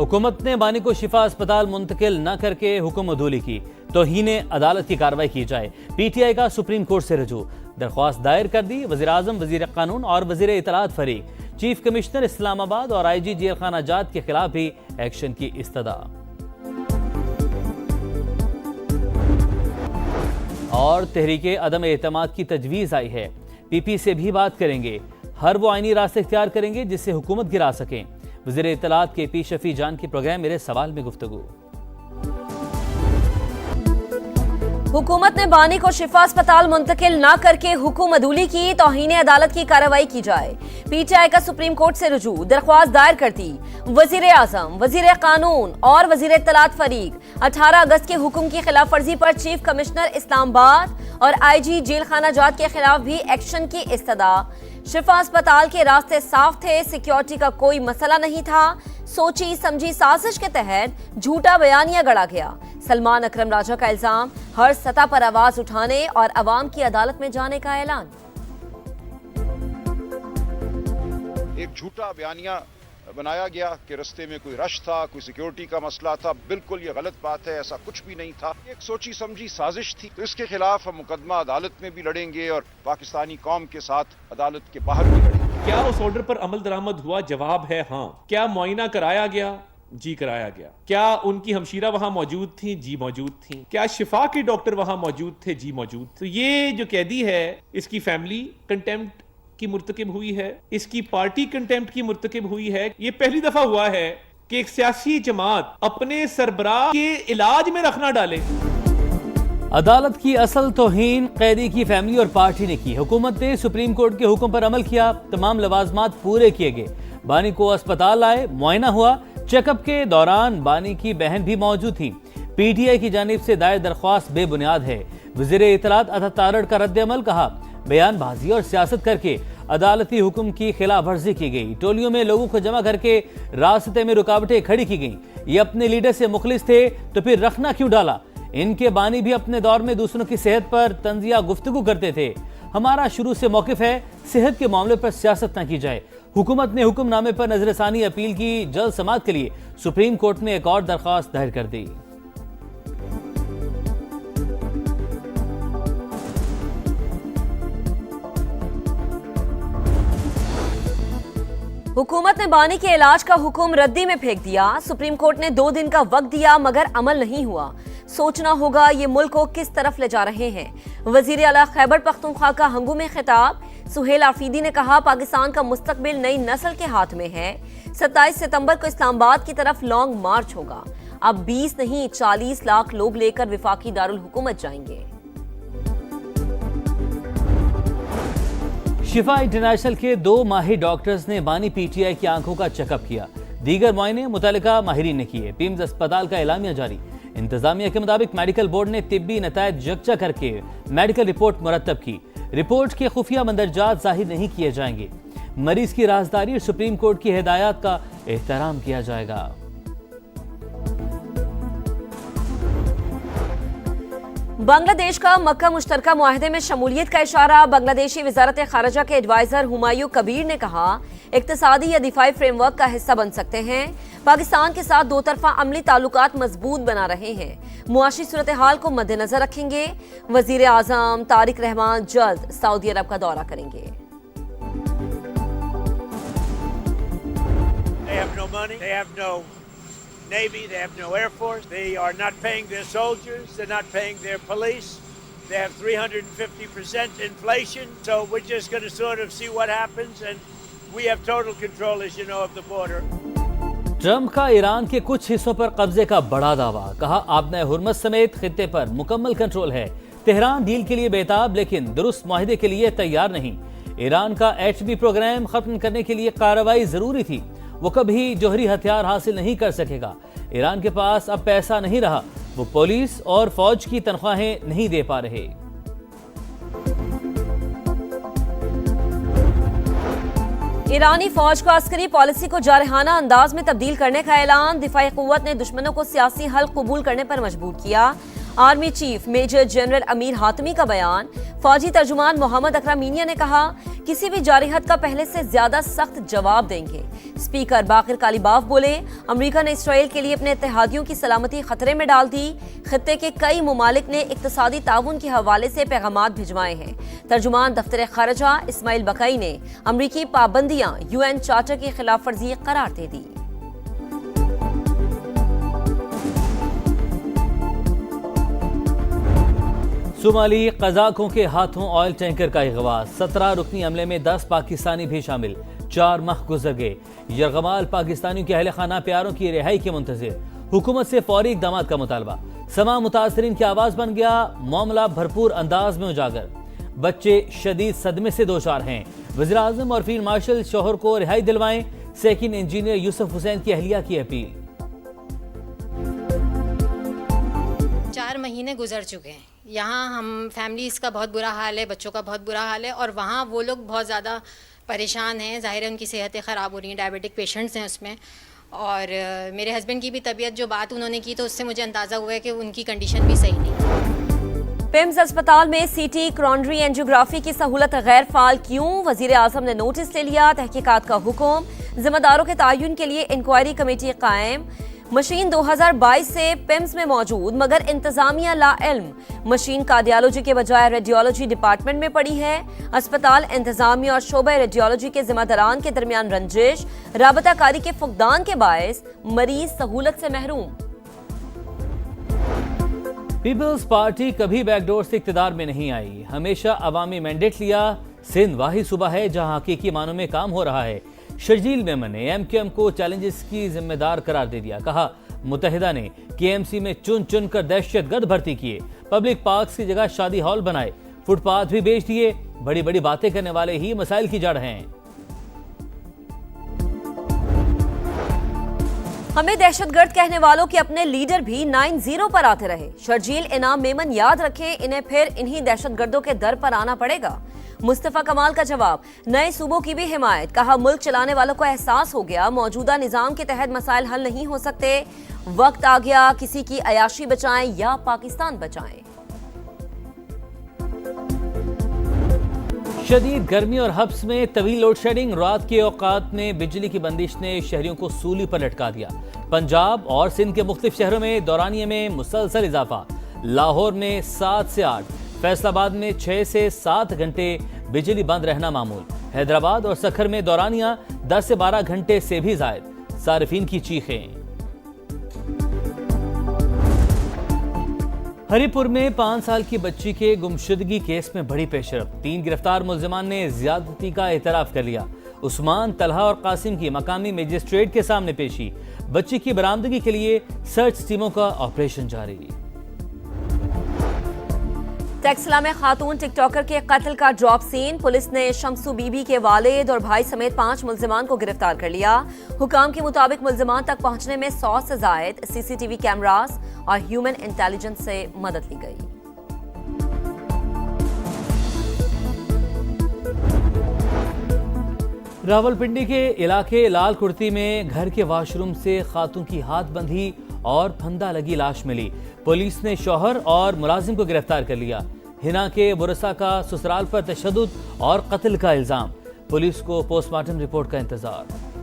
हुकूमत ने बानी को शिफा अस्पताल मुंतकिल न करके हुक्म अदूली की, तौहीन अदालत की कार्रवाई की जाए। पीटीआई का सुप्रीम कोर्ट से रजू, दरख्वास्त दायर कर दी। वज़ीर आज़म, वज़ीर कानून और वज़ीर इत्तलात फरीक, चीफ कमिश्नर इस्लामाबाद और IG जेल खाना जात के खिलाफ भी एक्शन की इस्तदा। और तहरीके अदम एतमाद की तजवीज़ आई है। PP से भी बात करेंगे, हर वो आईनी रास्ते इख्तियार करेंगे जिससे हुकूमत गिरा सकें। वज़ीर इत्तलात KP शफी जान की प्रोग्राम मेरे सवाल में गुफ्तगू। हुकूमत ने बानी को शिफा अस्पताल मुंतकिल न करके हुक्म अदूली की, तौहीन अदालत की कार्रवाई की जाए। PTI का सुप्रीम कोर्ट से रुजू, दरख्वास्त दायर कर दी। वजीर आजम, वजीर कानून और वजीर इत्तलात फरीक 18 अगस्त के हुक्म की खिलाफ वर्जी पर चीफ कमिश्नर इस्लामाबाद और IG जेल खाना जात के खिलाफ भी एक्शन की इस्तदा। शिफा अस्पताल के रास्ते साफ थे, सिक्योरिटी का कोई मसला नहीं था। सोची समझी साजिश के तहत झूठा बयानिया गढ़ा गया। सलमान अकरम राजा का इल्जाम, हर सतह पर आवाज उठाने और अवाम की अदालत में जाने का ऐलान। एक झूठा बयानिया बनाया गया कि रास्ते में कोई रश था, कोई सिक्योरिटी का मसला था। बिल्कुल ये गलत बात है, ऐसा कुछ भी नहीं था। एक सोची समझी साजिश थी। तो इसके खिलाफ हम मुकदमा अदालत में भी लड़ेंगे और पाकिस्तानी कौम के साथ अदालत के बाहर भी लड़ेंगे। क्या उस ऑर्डर पर अमल दरामद हुआ? जवाब है हाँ। क्या मुआयना कराया गया? जी कराया गया। क्या उनकी हमशीरा वहां मौजूद थी? जी मौजूद थी। क्या शिफा के डॉक्टर वहां मौजूद थे? जी मौजूद। तो ये जो कैदी है, इसकी फैमिली कंटेम्प्ट की मुर्तकिब हुई है, इसकी पार्टी कंटेम्प्ट की मुर्तकिब हुई है। ये पहली दफा हुआ है कि एक सियासी जमात अपने सरबराह के इलाज में रखना डाले। अदालत की असल तौहीन कैदी की फैमिली और पार्टी ने की। हुकूमत ने सुप्रीम कोर्ट के हुक्म पर अमल किया, तमाम लवाजमात पूरे किए गए। बानी को अस्पताल लाए, मुआयना हुआ। चेकअप के दौरान बानी की बहन भी मौजूद थी। PTI की जानिब से दायर दरख्वास्त बेबुनियाद है। वज़ीर इत्तलात अता तारड़ का रद्द-ए-अमल, कहा बयानबाजी और सियासत करके अदालती हुक्म की खिलाफ वर्जी की गई। टोलियों में लोगों को जमा करके रास्ते में रुकावटें खड़ी की गई। ये अपने लीडर से मुखलिस थे तो फिर रखना क्यों डाला? इनके बानी भी अपने दौर में दूसरों की सेहत पर तंजिया गुफ्तगू करते थे। हमारा शुरू से मौक़िफ़ है, सेहत के मामले पर सियासत न की जाए। हुकूमत ने हुक्मनामे पर नजरसानी अपील की। जल्द समाअत के लिए सुप्रीम कोर्ट में एक और दरख्वास्त दायर कर दी। हुकूमत ने बानी के इलाज का हुक्म रद्दी में फेंक दिया। सुप्रीम कोर्ट ने 2 दिन का वक्त दिया मगर अमल नहीं हुआ। सोचना होगा ये मुल्क को किस तरफ ले जा रहे हैं। वजीर आला खैबर पख्तूनख्वा का हंगू में खिताब। सुहेल आफरीदी ने कहा पाकिस्तान का मुस्तकबिल नई नस्ल के हाथ में है। 27 सितंबर को इस्लामाबाद की तरफ लॉन्ग मार्च होगा। अब 20 नहीं 40 लाख लोग लेकर विफाकी दारुल हुकूमत जाएंगे। शिफा इंटरनेशनल के 2 माहिर डॉक्टर्स ने बानी PTI की आंखों का चेकअप किया। दीगर मुआयने मुतल्लिका माहिरीन ने किए। पिम्स अस्पताल का एलामिया जारी। इंतजामिया के मुताबिक मेडिकल बोर्ड ने तिब्बी नतायज यकजा करके मेडिकल रिपोर्ट मुरतब की। रिपोर्ट के खुफिया मंदरजात जाहिर नहीं किए जाएंगे। मरीज की राजदारी और सुप्रीम कोर्ट की हिदायत का एहतराम किया जाएगा। बांग्लादेश का मक्का मुश्तरका मुआहदे में शमूलियत का इशारा। बांग्लादेशी वजारत खारजा के एडवाइजर हुमायूं कबीर ने कहा इक्तिसादी या दिफाई फ्रेमवर्क का हिस्सा बन सकते हैं। पाकिस्तान के साथ 2 तरफा अमली ताल्लुकात मजबूत बना रहे हैं। मुआशी सूरत हाल को मद्देनजर रखेंगे। वजीर आजम तारिक रहमान जल्द सऊदी अरब का दौरा करेंगे। Navy, they have no Air Force, they are not paying their soldiers, they're not paying their police, they have 350% inflation, so we're just going to sort of see what happens, and we have total control, as you know, of the border. Trump का Iran के कुछ हिस्सों पर कब्जे का बड़ा दावा। कहा आबना हुर्मस समेत खित्ते पर मुकम्मल कंट्रोल है। तेहरान डील के लिए बेताब लेकिन दुरुस्त मुआहदे के लिए तैयार नहीं। ईरान का एटमी प्रोग्राम खत्म करने के लिए कार्रवाई जरूरी थी। वो कभी जोहरी हथियार हासिल नहीं कर सकेगा। ईरान के पास अब पैसा नहीं रहा। वो पुलिस और फौज की तनख्वाहें नहीं दे पा रहे। ईरानी फौज को अस्करी पॉलिसी को जारहाना अंदाज में तब्दील करने का ऐलान। दिफाई कुव्वत ने दुश्मनों को सियासी हल कबूल करने पर मजबूर किया। Army chief major general Amir Hatami का बयान। फौजी तर्जुमान मोहम्मद अकरम मीनिया ने कहा किसी भी जारहत का पहले से ज्यादा सख्त जवाब देंगे। स्पीकर बाकिर कालीबाफ बोले, अमेरिका ने इसराइल के लिए अपने इत्तेहादियों की सलामती खतरे में डाल दी। खित्ते के कई मुमालिक ने इक्तिसादी ताउन के हवाले से पैगामात भिजवाए हैं। तर्जुमान दफ्तर खारजा इस्माइल बकई ने अमरीकी पाबंदियां UN चार्टर की खिलाफ वर्जी करार दे दी। सोमाली कज़ाकों के हाथों ऑयल टैंकर का अगवा, 17 रुकनी हमले में 10 पाकिस्तानी भी शामिल, 4 माह गुजर गए। यरगमाल पाकिस्तानियों के अहले खाना प्यारों की रिहाई के मुंतज़िर, हुकूमत से फौरी इक़दाम का मुतालबा। समा मुतासरीन की आवाज़ बन गया, मामला भरपूर अंदाज में उजागर। बच्चे शदीद सदमे से दो चार हैं। वज़ीर आज़म और फील्ड मार्शल शोहर को रिहाई दिलवाएं, सेकंड इंजीनियर यूसुफ हुसैन की अहलिया की अपील। 4 महीने गुजर चुके हैं। यहाँ हम फैमिलीज़ का बहुत बुरा हाल है, बच्चों का बहुत बुरा हाल है, और वहाँ वो लोग बहुत ज़्यादा परेशान हैं। ज़ाहिर है उनकी सेहतें ख़राब हो रही हैं, डायबिटिक पेशेंट्स हैं उसमें। और मेरे हस्बैंड की भी तबीयत, जो बात उन्होंने की तो उससे मुझे अंदाज़ा हुआ है कि उनकी कंडीशन भी सही नहीं। पिम्स अस्पताल में CT क्रॉनरी एंजियोग्राफी की सहूलत गैर फाल क्यों? वजीर आजम ने नोटिस ले लिया, तहकीकात का हुक्म। जिम्मेदारों के तयन के लिए इंक्वायरी कमेटी कायम। मशीन 2022 से पिम्स में मौजूद, मगर इंतजामिया ला इल्म। मशीन कार्डियोलॉजी के बजाय रेडियोलॉजी डिपार्टमेंट में पड़ी है। अस्पताल इंतजामिया और शोबे रेडियोलॉजी के जिम्मेदारान के दरमियान रंजिश, राबताकारी के फुकदान के बायस मरीज सहूलत से महरूम। पीपल्स पार्टी कभी बैकडोर से इक्तदार में नहीं आई, हमेशा अवामी मैंडेट लिया। सिंध वाहिद सूबा है जहां हकीकी मानों में काम हो रहा है। शर्जील मेमन ने MQM को चैलेंजेस की जिम्मेदार करार दे दिया। कहा, मुत्तहिदा ने KMC में चुन चुन कर दहशतगर्द भर्ती किए, पब्लिक पार्क्स की जगह शादी हॉल बनाए, फुटपाथ भी बेच दिए। बड़ी बड़ी बातें करने वाले ही मसाइल की जड़ हैं। हमें दहशतगर्द कहने वालों के अपने लीडर भी 9-0 पर आते रहे। शर्जील इनाम मेमन याद रखें, इन्हें फिर इन्हीं दहशतगर्दों के दर पर आना पड़ेगा। मुस्तफा कमाल का जवाब, नए सूबों की भी हिमायत। कहा, मुल्क चलाने वालों को एहसास हो गया मौजूदा निजाम के तहत मसाइल हल नहीं हो सकते। वक्त आ गया, किसी की अयाशी बचाएं या पाकिस्तान बचाएं। शदीद गर्मी और हब्स में तवील लोड शेडिंग, रात के औकात में बिजली की बंदिश ने शहरियों को सूली पर लटका दिया। पंजाब और सिंध के मुख्तलिफ शहरों में दौरानिये में मुसलसल इजाफा। लाहौर में 7 से 8, फैसलाबाद में 6 से 7 घंटे बिजली बंद रहना मामूल। हैदराबाद और सखर में दौरानिया 10 से 12 घंटे से भी जायद। सारिफीन की चीखें। हरिपुर में 5 साल की बच्ची के गुमशुदगी केस में बड़ी पेशरफ। 3 गिरफ्तार मुल्जिमान ने ज्यादती का एतराफ कर लिया। उस्मान, तलहा और कासिम की मकामी मजिस्ट्रेट के सामने पेशी। बच्ची की बरामदगी के लिए सर्च टीमों का ऑपरेशन जारी। टेक्सला में खातून टिकटॉकर के कत्ल का ड्रॉप सीन। पुलिस ने शमसू बीबी के वालिद और भाई समेत 5 मुल्जिमान को गिरफ्तार कर लिया। हुकाम के मुताबिक मुल्जिमान तक पहुंचने में 100 से जायद CCTV कैमरास और ह्यूमन इंटेलिजेंस से मदद ली गई। रावलपिंडी के इलाके लाल कुर्ती में घर के वॉशरूम से खातून की हाथ बंधी और फंदा लगी लाश मिली। पुलिस ने शौहर और मुलाजिम को गिरफ्तार कर लिया। हिना के बुरसा का ससुराल पर तशद्दुद और कत्ल का इल्जाम। पुलिस को पोस्टमार्टम रिपोर्ट का इंतजार।